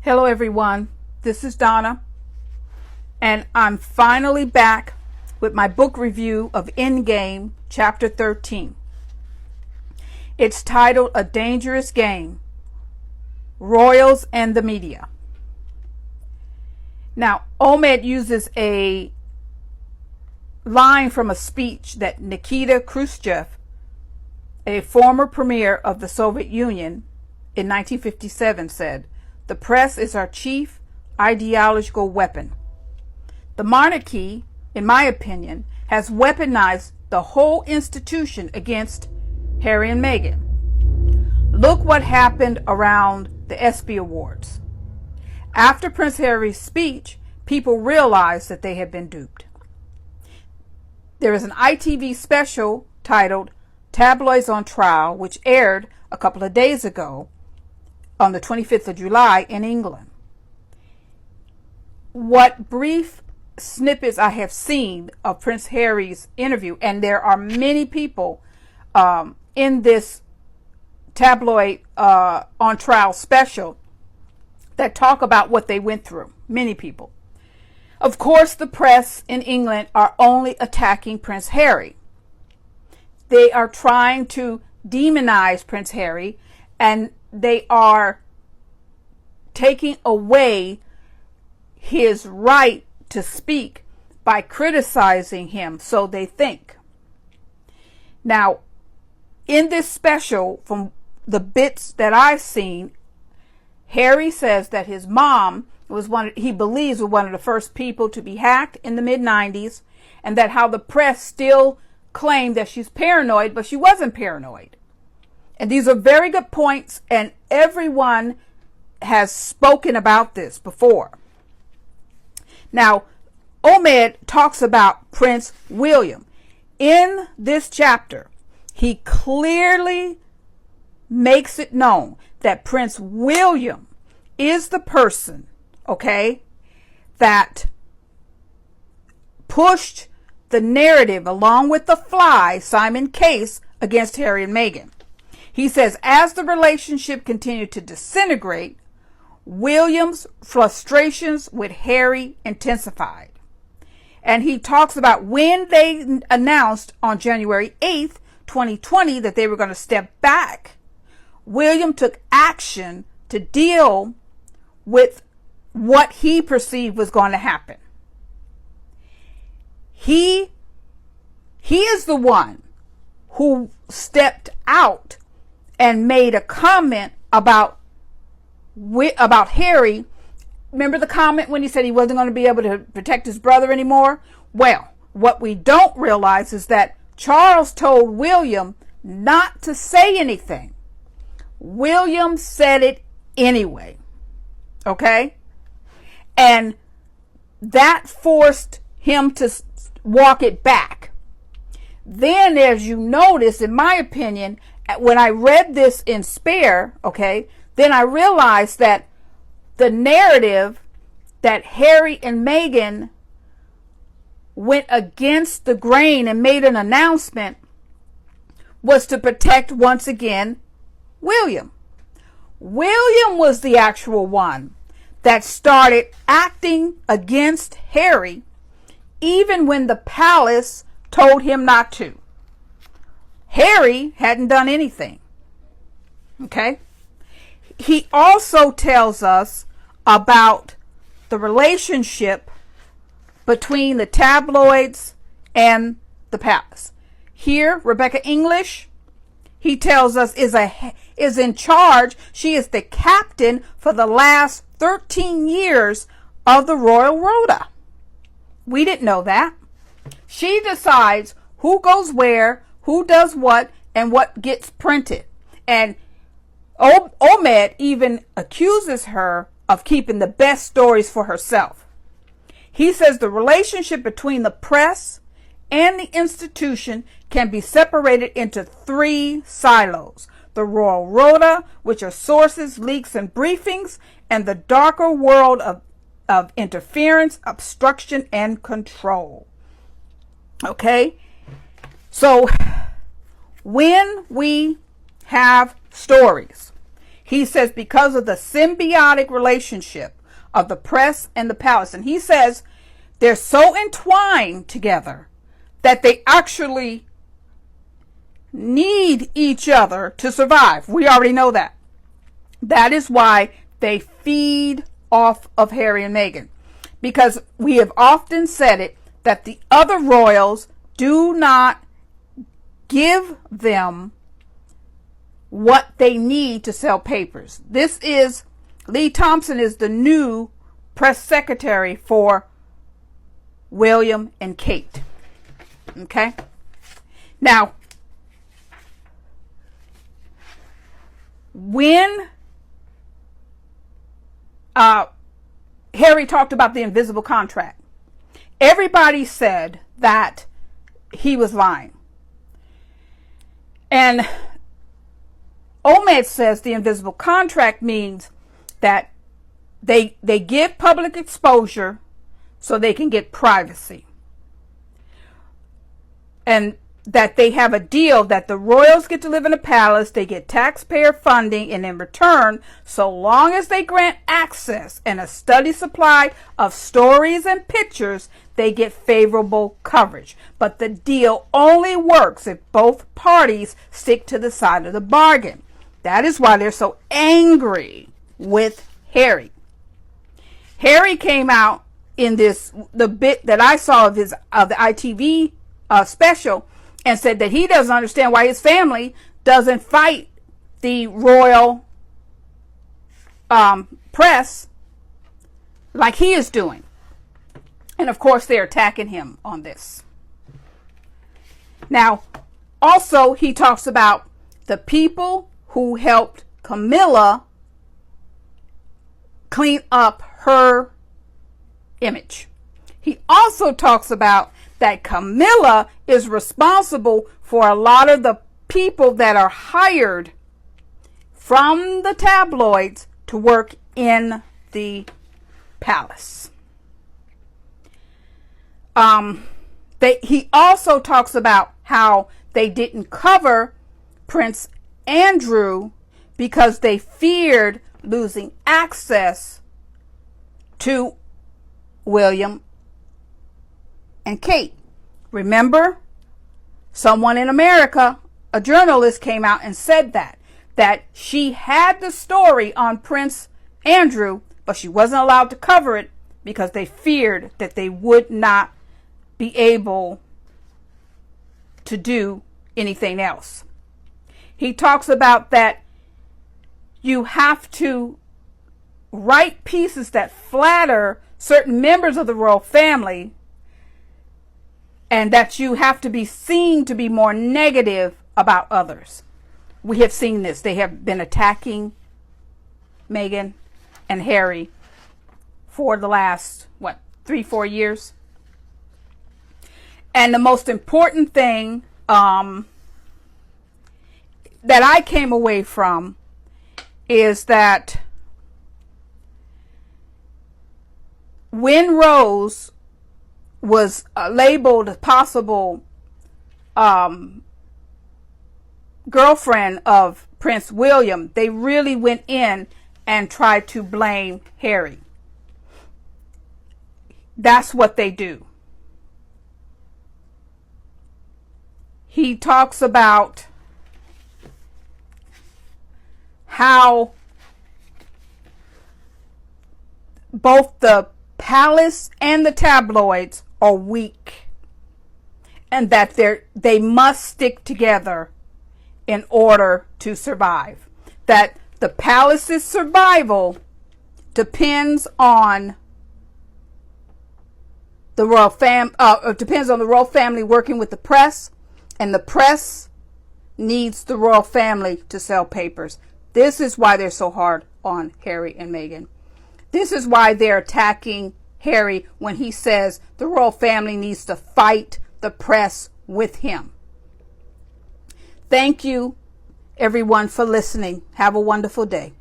Hello everyone, this is Donna, and I'm finally back with my book review of Endgame, Chapter 13. It's titled A Dangerous Game, Royals and the Media. Now, Omid uses a line from a speech that Nikita Khrushchev, a former premier of the Soviet Union in 1957, said, "The press is our chief ideological weapon. The monarchy, in my opinion, has weaponized the whole institution against Harry and Meghan. Look what happened around the ESPY Awards. After Prince Harry's speech, people realized that they had been duped." There is an ITV special titled Tabloids on Trial, which aired a couple of days ago on the 25th of July in England. What brief snippets I have seen of Prince Harry's interview, and there are many people in this tabloid on trial special that talk about what they went through. Many people. Of course, the press in England are only attacking Prince Harry. They are trying to demonize Prince Harry, and they are taking away his right to speak by criticizing him, so they think. Now, in this special, from the bits that I've seen, Harry says that his mom was he believes was one of the first people to be hacked in the mid-90s, and that how the press still claimed that she's paranoid, but she wasn't paranoid. And these are very good points, and everyone has spoken about this before. Now, Omid talks about Prince William. In this chapter, he clearly makes it known that Prince William is the person, that pushed the narrative along with the fly, Simon Case, against Harry and Meghan. He says, as the relationship continued to disintegrate, William's frustrations with Harry intensified. And he talks about when they announced on January 8th, 2020, that they were going to step back, William took action to deal with what he perceived was going to happen. He is the one who stepped out and made a comment about Harry. Remember the comment when he said he wasn't going to be able to protect his brother anymore? Well, what we don't realize is that Charles told William not to say anything. William said it anyway. And that forced him to walk it back. Then, as you notice, in my opinion, when I read this in Spare, then I realized that the narrative that Harry and Meghan went against the grain and made an announcement was to protect, once again, William. William was the actual one that started acting against Harry, even when the palace told him not to. Harry hadn't done anything. He also tells us about the relationship between the tabloids and the palace. Here, Rebecca English, he tells us, is in charge. She is the captain for the last 13 years of the Royal Rota. We didn't know that. She decides who goes where, who does what, and what gets printed. And Omid even accuses her of keeping the best stories for herself. He says the relationship between the press and the institution can be separated into 3 silos: the Royal Rota, which are sources, leaks, and briefings, and the darker world of interference, obstruction, and control. So when we have stories, He says because of the symbiotic relationship of the press and the palace. And he says they're so entwined together that they actually need each other to survive. We already know that. That is why they feed off of Harry and Meghan. Because we have often said it, that the other royals do not give them what they need to sell papers. Lee Thompson is the new press secretary for William and Kate. Okay? Now, when Harry talked about the invisible contract, everybody said that he was lying. And Omid says the invisible contract means that they give public exposure so they can get privacy. And that they have a deal that the royals get to live in a palace, they get taxpayer funding, and in return, so long as they grant access and a steady supply of stories and pictures, they get favorable coverage. But the deal only works if both parties stick to the side of the bargain. That is why they're so angry with Harry. Harry came out in the bit that I saw of the ITV special, and said that he doesn't understand why his family doesn't fight the royal press like he is doing. And of course, they're attacking him on this. Now, also, he talks about the people who helped Camilla clean up her image. He also talks about that Camilla is responsible for a lot of the people that are hired from the tabloids to work in the palace. He also talks about how they didn't cover Prince Andrew because they feared losing access to William and Kate. Remember, someone in America, a journalist, came out and said that she had the story on Prince Andrew, but she wasn't allowed to cover it because they feared that they would not be able to do anything else. He talks about that you have to write pieces that flatter certain members of the royal family, and that you have to be seen to be more negative about others. We have seen this. They have been attacking Meghan and Harry for the last, 3-4 years. And the most important thing that I came away from is that when Rose was labeled a possible girlfriend of Prince William, they really went in and tried to blame Harry. That's what they do. He talks about how both the palace and the tabloids are weak, and that they must stick together in order to survive. That the palace's survival depends on the royal family working with the press, and the press needs the royal family to sell papers. This is why they're so hard on Harry and Meghan. This is why they're attacking Harry when he says the royal family needs to fight the press with him. Thank you, everyone, for listening. Have a wonderful day.